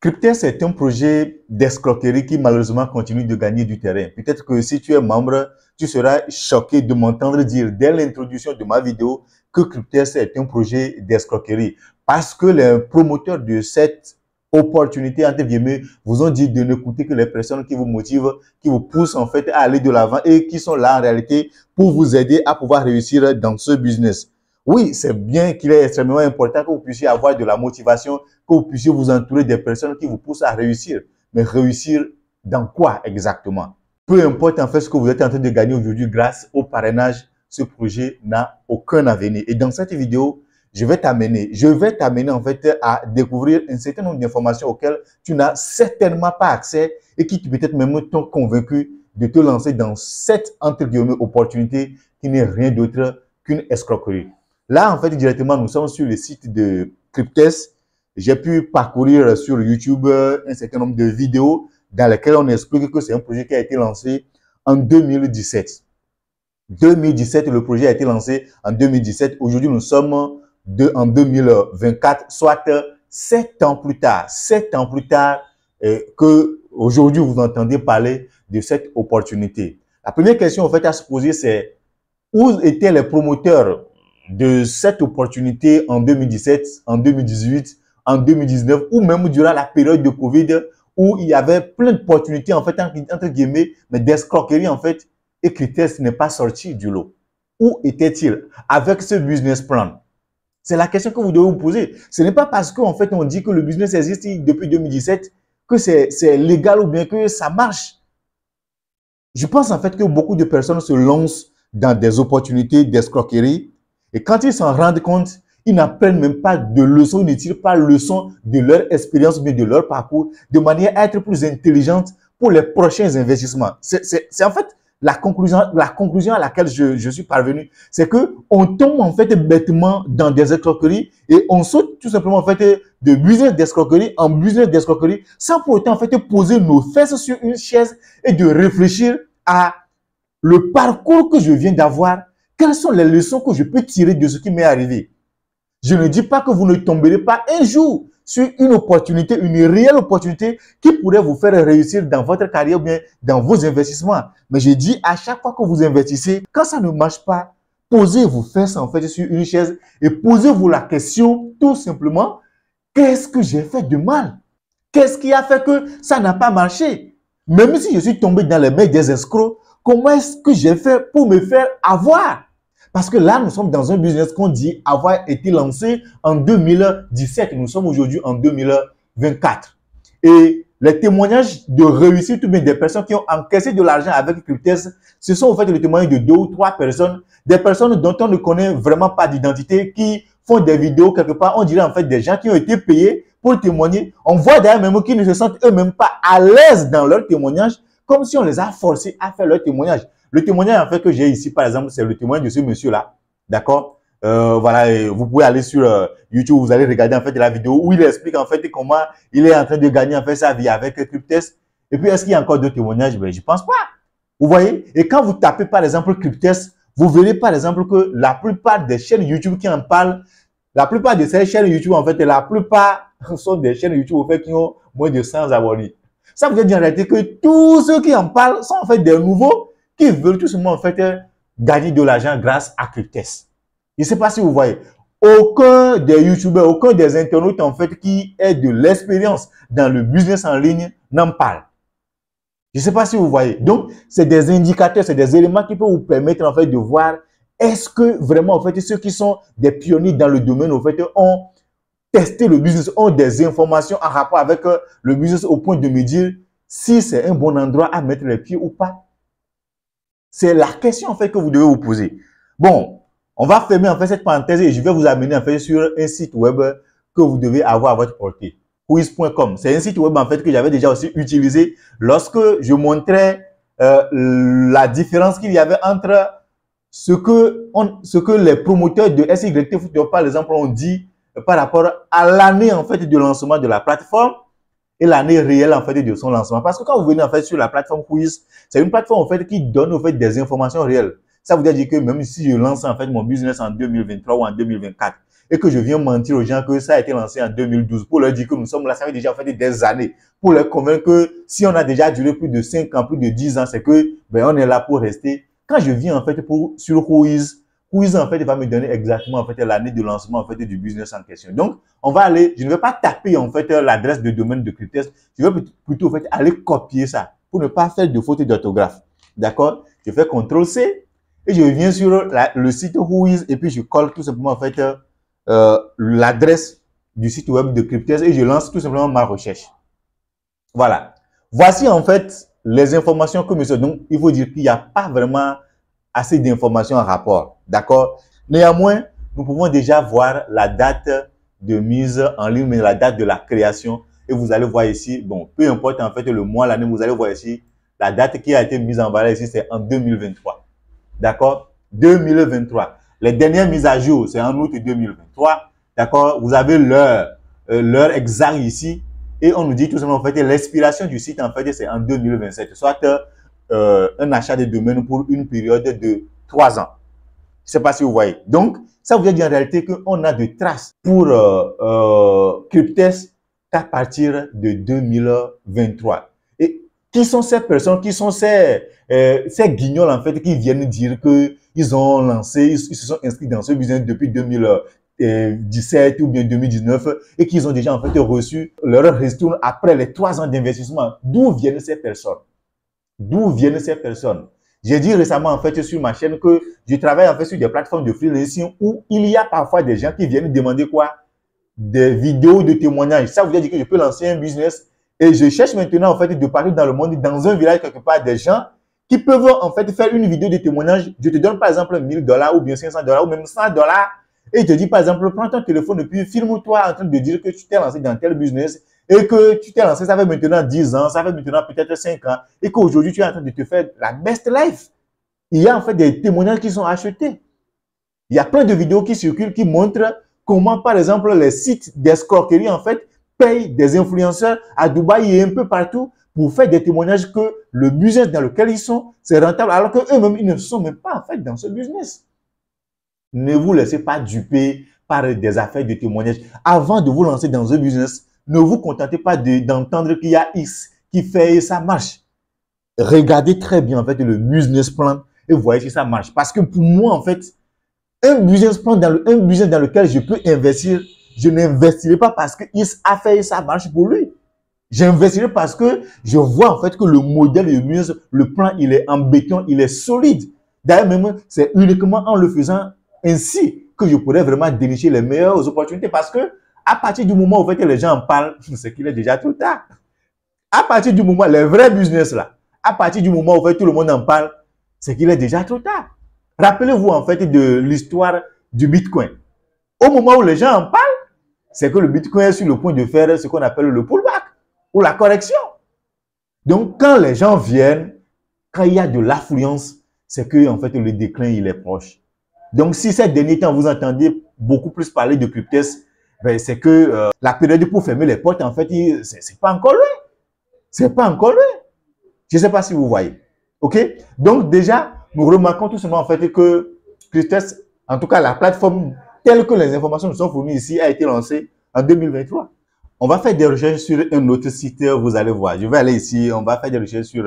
Cryptes est un projet d'escroquerie qui malheureusement continue de gagner du terrain. Peut-être que si tu es membre, tu seras choqué de m'entendre dire dès l'introduction de ma vidéo que Cryptes est un projet d'escroquerie. Parce que les promoteurs de cette opportunité, entre guillemets, vous ont dit de n'écouter que les personnes qui vous motivent, qui vous poussent en fait à aller de l'avant et qui sont là en réalité pour vous aider à pouvoir réussir dans ce business. Oui, c'est bien qu'il est extrêmement important que vous puissiez avoir de la motivation, que vous puissiez vous entourer des personnes qui vous poussent à réussir. Mais réussir dans quoi exactement? Peu importe en fait ce que vous êtes en train de gagner aujourd'hui grâce au parrainage, ce projet n'a aucun avenir. Et dans cette vidéo, je vais t'amener en fait à découvrir un certain nombre d'informations auxquelles tu n'as certainement pas accès et qui peut-être même t'ont convaincu de te lancer dans cette entre guillemets opportunité qui n'est rien d'autre qu'une escroquerie. Là, en fait, directement, nous sommes sur le site de Cryptes. J'ai pu parcourir sur YouTube un certain nombre de vidéos dans lesquelles on explique que c'est un projet qui a été lancé en 2017. 2017, le projet a été lancé en 2017. Aujourd'hui, nous sommes en 2024, soit 7 ans plus tard. 7 ans plus tard que aujourd'hui vous entendez parler de cette opportunité. La première question en fait à se poser, c'est où étaient les promoteurs de cette opportunité en 2017, en 2018, en 2019 ou même durant la période de Covid où il y avait plein d'opportunités en fait entre guillemets, mais d'escroquerie en fait et Cryptes n'est pas sorti du lot. Où était-il avec ce business plan? C'est la question que vous devez vous poser. Ce n'est pas parce qu'en fait on dit que le business existe depuis 2017 que c'est légal ou bien que ça marche. Je pense en fait que beaucoup de personnes se lancent dans des opportunités d'escroquerie et quand ils s'en rendent compte, ils n'apprennent même pas de leçons, ils ne tirent pas leçon de leur expérience, mais de leur parcours, de manière à être plus intelligente pour les prochains investissements. C'est en fait la conclusion à laquelle je suis parvenu. C'est que on tombe en fait bêtement dans des escroqueries et on saute tout simplement en fait de business d'escroquerie en business d'escroquerie sans pour autant en fait poser nos fesses sur une chaise et de réfléchir à le parcours que je viens d'avoir. Quelles sont les leçons que je peux tirer de ce qui m'est arrivé? Je ne dis pas que vous ne tomberez pas un jour sur une opportunité, une réelle opportunité qui pourrait vous faire réussir dans votre carrière ou bien dans vos investissements. Mais je dis à chaque fois que vous investissez, quand ça ne marche pas, posez vos fesses en fait sur une chaise et posez-vous la question tout simplement, qu'est-ce que j'ai fait de mal? Qu'est-ce qui a fait que ça n'a pas marché? Même si je suis tombé dans les mains des escrocs, comment est-ce que j'ai fait pour me faire avoir? Parce que là, nous sommes dans un business qu'on dit avoir été lancé en 2017. Nous sommes aujourd'hui en 2024. Et les témoignages de réussite ou bien des personnes qui ont encaissé de l'argent avec Cryptes, ce sont en fait les témoignages de 2 ou 3 personnes, des personnes dont on ne connaît vraiment pas d'identité, qui font des vidéos quelque part. On dirait en fait des gens qui ont été payés pour témoigner. On voit d'ailleurs même qu'ils ne se sentent eux-mêmes pas à l'aise dans leur témoignage, comme si on les a forcés à faire leur témoignage. Le témoignage en fait que j'ai ici, par exemple, c'est le témoignage de ce monsieur-là. D'accord? Voilà, vous pouvez aller sur YouTube, vous allez regarder en fait la vidéo où il explique en fait comment il est en train de gagner en fait sa vie avec Cryptes. Et puis, est-ce qu'il y a encore d'autres témoignages? Ben, je pense pas. Vous voyez? Et quand vous tapez par exemple Cryptes, vous verrez par exemple que la plupart des chaînes YouTube qui en parlent, la plupart de ces chaînes YouTube en fait, la plupart sont des chaînes YouTube en fait qui ont moins de 100 abonnés. Ça veut dire en réalité que tous ceux qui en parlent sont en fait des nouveaux qui veulent tout simplement en fait gagner de l'argent grâce à Cryptes. Je ne sais pas si vous voyez. Aucun des youtubeurs, aucun des internautes en fait qui ait de l'expérience dans le business en ligne n'en parle. Je ne sais pas si vous voyez. Donc, c'est des indicateurs, c'est des éléments qui peuvent vous permettre en fait de voir est-ce que vraiment en fait ceux qui sont des pionniers dans le domaine en fait ont testé le business, ont des informations en rapport avec le business au point de me dire si c'est un bon endroit à mettre les pieds ou pas. C'est la question en fait que vous devez vous poser. Bon, on va fermer en fait cette parenthèse et je vais vous amener en fait sur un site web que vous devez avoir à votre portée. Whois.com. C'est un site web en fait que j'avais déjà aussi utilisé lorsque je montrais la différence qu'il y avait entre ce que les promoteurs de SYT Football par exemple ont dit par rapport à l'année en fait de lancement de la plateforme et l'année réelle en fait de son lancement. Parce que quand vous venez en fait sur la plateforme Whois, c'est une plateforme en fait qui donne en fait des informations réelles. Ça veut dire que même si je lance en fait mon business en 2023 ou en 2024 et que je viens mentir aux gens que ça a été lancé en 2012 pour leur dire que nous sommes là, ça fait déjà en fait des années, pour leur convaincre que si on a déjà duré plus de 5 ans, plus de 10 ans, c'est que ben, on est là pour rester. Quand je viens en fait sur Whois en fait va me donner exactement en fait l'année de lancement en fait du business en question. Donc on va aller, je ne vais pas taper en fait l'adresse de domaine de Cryptest, je vais plutôt en fait aller copier ça pour ne pas faire de faute d'orthographe. D'accord? Je fais CTRL-C et je viens sur le site Whois et puis je colle tout simplement en fait l'adresse du site web de Cryptest et je lance tout simplement ma recherche. Voilà. Voici en fait les informations que monsieur. Donc, il faut dire qu'il n'y a pas vraiment assez d'informations en rapport. D'accord? Néanmoins, nous pouvons déjà voir la date de mise en ligne, mais la date de la création. Et vous allez voir ici, bon, peu importe en fait le mois, l'année, vous allez voir ici, la date qui a été mise en valeur ici, c'est en 2023. D'accord? 2023. Les dernières mises à jour, c'est en août 2023. D'accord? Vous avez l'heure exacte ici. Et on nous dit tout simplement, en fait, l'expiration du site, en fait, c'est en 2027. Soit un achat de domaine pour une période de 3 ans. Je ne sais pas si vous voyez. Donc, ça vous dit en réalité qu'on a de traces pour Cryptest qu'à partir de 2023. Et qui sont ces personnes, qui sont ces guignols, en fait, qui viennent dire qu'ils ont lancé, ils se sont inscrits dans ce business depuis 2017 ou bien 2019 et qu'ils ont déjà, en fait, reçu leur retour après les 3 ans d'investissement. D'où viennent ces personnes? D'où viennent ces personnes? J'ai dit récemment, en fait, sur ma chaîne que je travaille, en fait, sur des plateformes de freelancing où il y a parfois des gens qui viennent demander quoi? Des vidéos de témoignages. Ça veut dire que je peux lancer un business et je cherche maintenant, en fait, de partout dans le monde, dans un village quelque part, des gens qui peuvent, en fait, faire une vidéo de témoignage. Je te donne, par exemple, $1000 ou bien $500 ou même $100 et je te dis, par exemple, prends ton téléphone et puis filme-toi en train de dire que tu t'es lancé dans tel business et que tu t'es lancé, ça fait maintenant 10 ans, ça fait maintenant peut-être 5 ans et qu'aujourd'hui, tu es en train de te faire la best life. Il y a en fait des témoignages qui sont achetés. Il y a plein de vidéos qui circulent qui montrent comment, par exemple, les sites d'escroquerie, en fait, payent des influenceurs à Dubaï et un peu partout pour faire des témoignages que le business dans lequel ils sont, c'est rentable, alors qu'eux-mêmes, ils ne sont même pas, en fait, dans ce business. Ne vous laissez pas duper par des affaires de témoignages. Avant de vous lancer dans un business, ne vous contentez pas d'entendre qu'il y a X qui fait et ça marche. Regardez très bien, en fait, le business plan et voyez si ça marche. Parce que pour moi, en fait, un business plan, un business dans lequel je peux investir, je n'investirai pas parce qu'il a fait et ça marche pour lui. J'investirai parce que je vois, en fait, que le modèle de business, le plan, il est en béton, il est solide. D'ailleurs, même, c'est uniquement en le faisant ainsi que je pourrais vraiment dénicher les meilleures opportunités parce que à partir du moment où en fait, les gens en parlent, c'est qu'il est déjà trop tard. À partir du moment, les vrais business là, à partir du moment où en fait, tout le monde en parle, c'est qu'il est déjà trop tard. Rappelez-vous en fait de l'histoire du Bitcoin. Au moment où les gens en parlent, c'est que le Bitcoin est sur le point de faire ce qu'on appelle le pullback ou la correction. Donc, quand les gens viennent, quand il y a de l'affluence, c'est que en fait, le déclin il est proche. Donc, si ces derniers temps, vous entendez beaucoup plus parler de Cryptest, ben, c'est que la période pour fermer les portes, en fait, c'est pas encore loin. C'est pas encore loin. Je ne sais pas si vous voyez. OK? Donc, déjà, nous remarquons tout simplement, en fait, que Cryptest, en tout cas, la plateforme telle que les informations nous sont fournies ici, a été lancée en 2023. On va faire des recherches sur un autre site, vous allez voir. Je vais aller ici, on va faire des recherches sur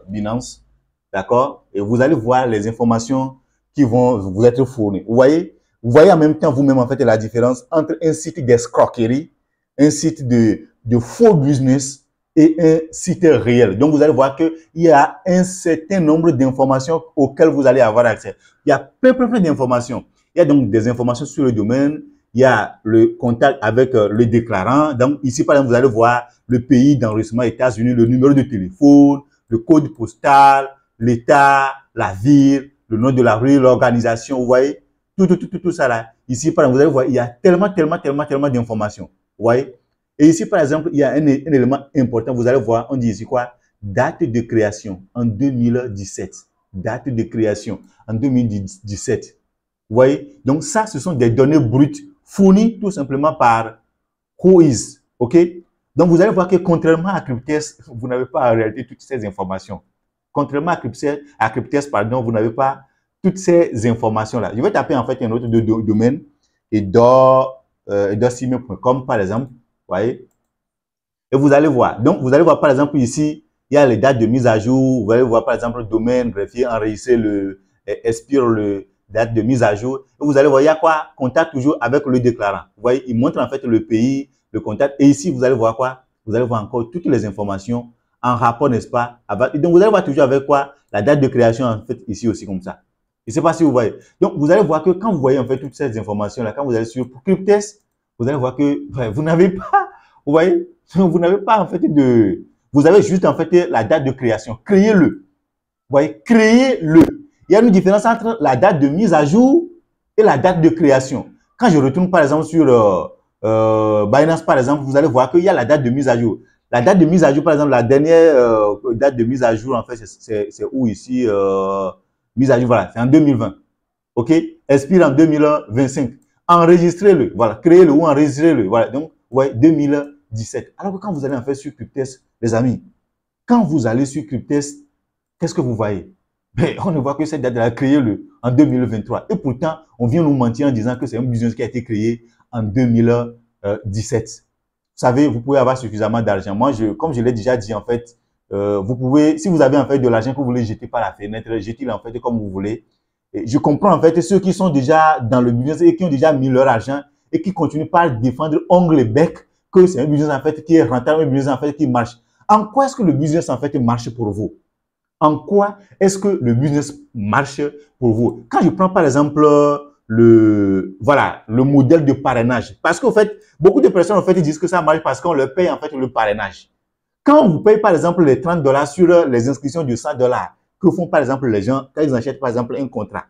Binance. D'accord? Et vous allez voir les informations qui vont vous être fournis. Vous voyez en même temps vous-même en fait la différence entre un site d'escroquerie, un site de faux business et un site réel. Donc vous allez voir qu'il y a un certain nombre d'informations auxquelles vous allez avoir accès. Il y a plein d'informations. Il y a donc des informations sur le domaine, il y a le contact avec le déclarant. Donc ici par exemple vous allez voir le pays d'enregistrement États-Unis, le numéro de téléphone, le code postal, l'État, la ville, le nom de la rue, l'organisation, vous voyez, tout ça là. Ici, par exemple, vous allez voir, il y a tellement d'informations, vous voyez. Et ici, par exemple, il y a un élément important, vous allez voir, on dit ici quoi? Date de création en 2017. Date de création en 2017. Vous voyez? Donc ça, ce sont des données brutes fournies tout simplement par Whois, ok? Donc vous allez voir que contrairement à Cryptest, vous n'avez pas en réalité toutes ces informations. Contrairement à Cryptest, pardon, vous n'avez pas toutes ces informations-là. Je vais taper en fait un autre domaine edorcime.com par exemple. Vous voyez? Et vous allez voir. Donc, vous allez voir par exemple ici, il y a les dates de mise à jour. Vous allez voir par exemple le domaine, greffier, enregistrer expire le date de mise à jour. Et vous allez voir, il y a quoi? Contact toujours avec le déclarant. Vous voyez, il montre en fait le pays, le contact. Et ici, vous allez voir quoi? Vous allez voir encore toutes les informations en rapport, n'est-ce pas? Et donc, vous allez voir toujours avec quoi? La date de création, en fait, ici aussi comme ça. Je ne sais pas si vous voyez. Donc, vous allez voir que quand vous voyez en fait toutes ces informations-là, quand vous allez sur Cryptest, vous allez voir que vous n'avez pas, vous voyez, vous n'avez pas en fait vous avez juste en fait la date de création. Créez-le. Vous voyez, créez-le. Il y a une différence entre la date de mise à jour et la date de création. Quand je retourne par exemple sur Binance par exemple, vous allez voir qu'il y a la date de mise à jour. La date de mise à jour, par exemple, la dernière date de mise à jour, en fait, c'est où ici mise à jour, voilà, c'est en 2020. OK? Expire en 2025. Enregistrez-le, voilà, créez-le ou enregistrez-le. Voilà, donc, ouais, 2017. Alors que quand vous allez en fait sur Cryptest, les amis, quand vous allez sur Cryptest, qu'est-ce que vous voyez? Ben, on ne voit que cette date-là, créée en 2023. Et pourtant, on vient nous mentir en disant que c'est un business qui a été créé en 2017. Vous savez, vous pouvez avoir suffisamment d'argent. Moi, comme je l'ai déjà dit, en fait, vous pouvez, si vous avez en fait de l'argent que vous voulez jeter par la fenêtre, jetez-le en fait comme vous voulez. Et je comprends en fait ceux qui sont déjà dans le business et qui ont déjà mis leur argent et qui continuent par défendre ongle et bec que c'est un business en fait qui est rentable, un business en fait qui marche. En quoi est-ce que le business en fait marche pour vous? En quoi est-ce que le business marche pour vous? Quand je prends par exemple le modèle de parrainage, parce qu'en fait, beaucoup de personnes en fait disent que ça marche parce qu'on leur paye en fait le parrainage. Quand on vous paye par exemple les $30 sur les inscriptions de $100 que font par exemple les gens quand ils achètent par exemple un contrat.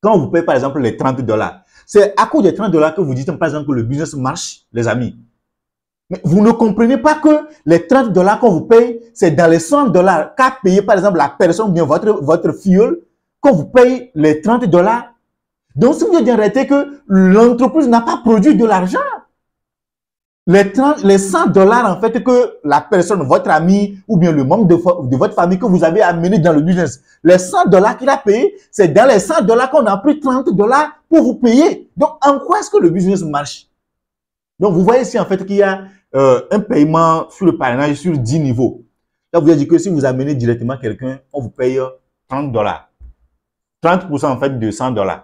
Quand on vous paye par exemple les $30, c'est à cause des $30 que vous dites par exemple que le business marche, les amis. Mais vous ne comprenez pas que les $30 qu'on vous paye, c'est dans les $100 qu'a payé par exemple la personne ou bien votre filleul, qu'on vous paye les $30. Donc, si vous dites en réalité que l'entreprise n'a pas produit de l'argent, les $100 en fait que la personne, votre ami ou bien le membre de votre famille que vous avez amené dans le business, les $100 qu'il a payé, c'est dans les $100 qu'on a pris $30 pour vous payer. Donc, en quoi est-ce que le business marche? Donc, vous voyez ici en fait qu'il y a un paiement sur le parrainage sur 10 niveaux. Là, vous avez dit que si vous amenez directement quelqu'un, on vous paye $30. 30% en fait de $100.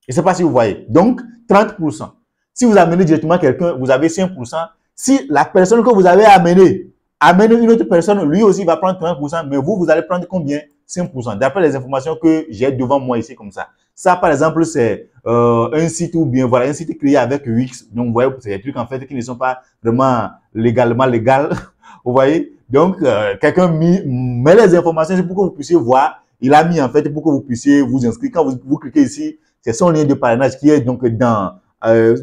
Je ne sais pas si vous voyez. Donc, 30%. Si vous amenez directement quelqu'un, vous avez 5%. Si la personne que vous avez amené amène une autre personne, lui aussi va prendre 30%, mais vous allez prendre combien? 5%. D'après les informations que j'ai devant moi ici comme ça. Ça, par exemple, c'est un site ou bien voilà un site créé avec Wix. Donc, vous voyez, c'est des trucs en fait qui ne sont pas vraiment légalement légaux. Vous voyez? Donc, quelqu'un met les informations pour que vous puissiez voir. Il a mis en fait pour que vous puissiez vous inscrire. Quand vous cliquez ici, c'est son lien de parrainage qui est donc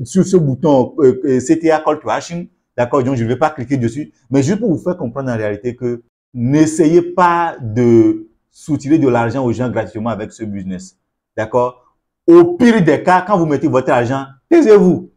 sur ce bouton CTA Call to Action. D'accord, donc je ne vais pas cliquer dessus, mais juste pour vous faire comprendre en réalité que n'essayez pas de soutirer de l'argent aux gens gratuitement avec ce business. D'accord? Au pire des cas, quand vous mettez votre argent, taisez-vous.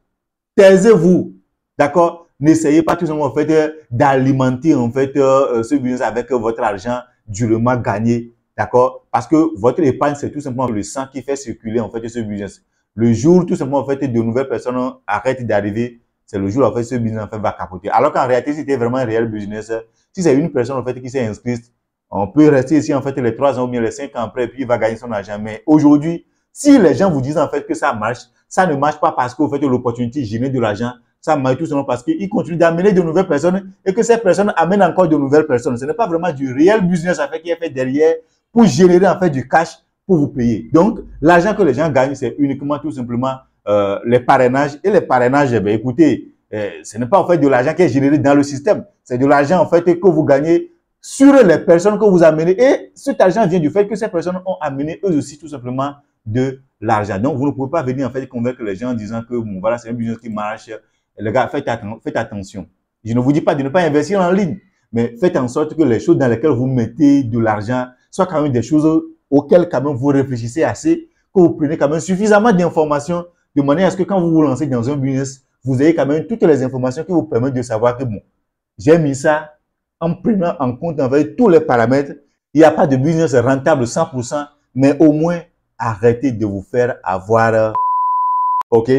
Taisez-vous. D'accord? N'essayez pas tout simplement en fait d'alimenter en fait ce business avec votre argent durement gagné. D'accord? Parce que votre épargne, c'est tout simplement le sang qui fait circuler en fait ce business. Le jour, tout simplement en fait, de nouvelles personnes arrêtent d'arriver, c'est le jour en fait ce business en fait va capoter. Alors qu'en réalité, si c'était vraiment un réel business, si c'est une personne en fait qui s'est inscrite, on peut rester ici en fait les 3 ans ou bien les 5 ans après, et puis il va gagner son argent. Mais aujourd'hui, si les gens vous disent en fait que ça ne marche pas parce que vous faites l'opportunité de générer de l'argent, ça marche tout simplement parce qu'ils continuent d'amener de nouvelles personnes et que ces personnes amènent encore de nouvelles personnes. Ce n'est pas vraiment du réel business en fait qui est fait derrière pour générer en fait du cash pour vous payer. Donc, l'argent que les gens gagnent, c'est uniquement tout simplement les parrainages. Et les parrainages, eh bien, écoutez, ce n'est pas en fait de l'argent qui est généré dans le système. C'est de l'argent en fait que vous gagnez sur les personnes que vous amenez. Et cet argent vient du fait que ces personnes ont amené eux aussi tout simplement de l'argent. Donc, vous ne pouvez pas venir en fait convaincre les gens en disant que bon, voilà, c'est un business qui marche. Les gars, faites attention. Je ne vous dis pas de ne pas investir en ligne, mais faites en sorte que les choses dans lesquelles vous mettez de l'argent soient quand même des choses auxquelles quand même vous réfléchissez assez, que vous prenez quand même suffisamment d'informations de manière à ce que quand vous vous lancez dans un business, vous ayez quand même toutes les informations qui vous permettent de savoir que bon, j'ai mis ça en prenant en compte avec tous les paramètres. Il n'y a pas de business rentable 100%, mais au moins arrêtez de vous faire avoir OK?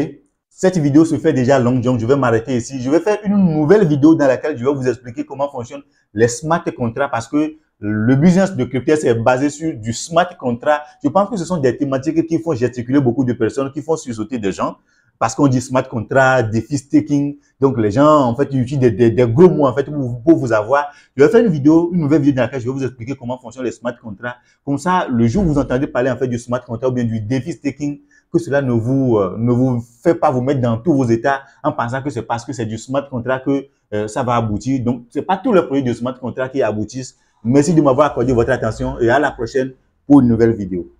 Cette vidéo se fait déjà longue, donc je vais m'arrêter ici. Je vais faire une nouvelle vidéo dans laquelle je vais vous expliquer comment fonctionnent les smart contracts parce que le business de CryptoS est basé sur du smart contract. Je pense que ce sont des thématiques qui font gesticuler beaucoup de personnes, qui font sursauter des gens parce qu'on dit smart contract, défi staking. Donc, les gens, en fait, ils utilisent des gros mots, en fait, pour vous avoir. Je vais faire une nouvelle vidéo dans laquelle je vais vous expliquer comment fonctionnent les smart contracts. Comme ça, le jour où vous entendez parler, en fait, du smart contract ou bien du défi staking, que cela ne vous fait pas vous mettre dans tous vos états en pensant que c'est parce que c'est du smart contract que ça va aboutir. Donc, c'est pas tous les projets de smart contract qui aboutissent. Merci de m'avoir accordé votre attention et à la prochaine pour une nouvelle vidéo.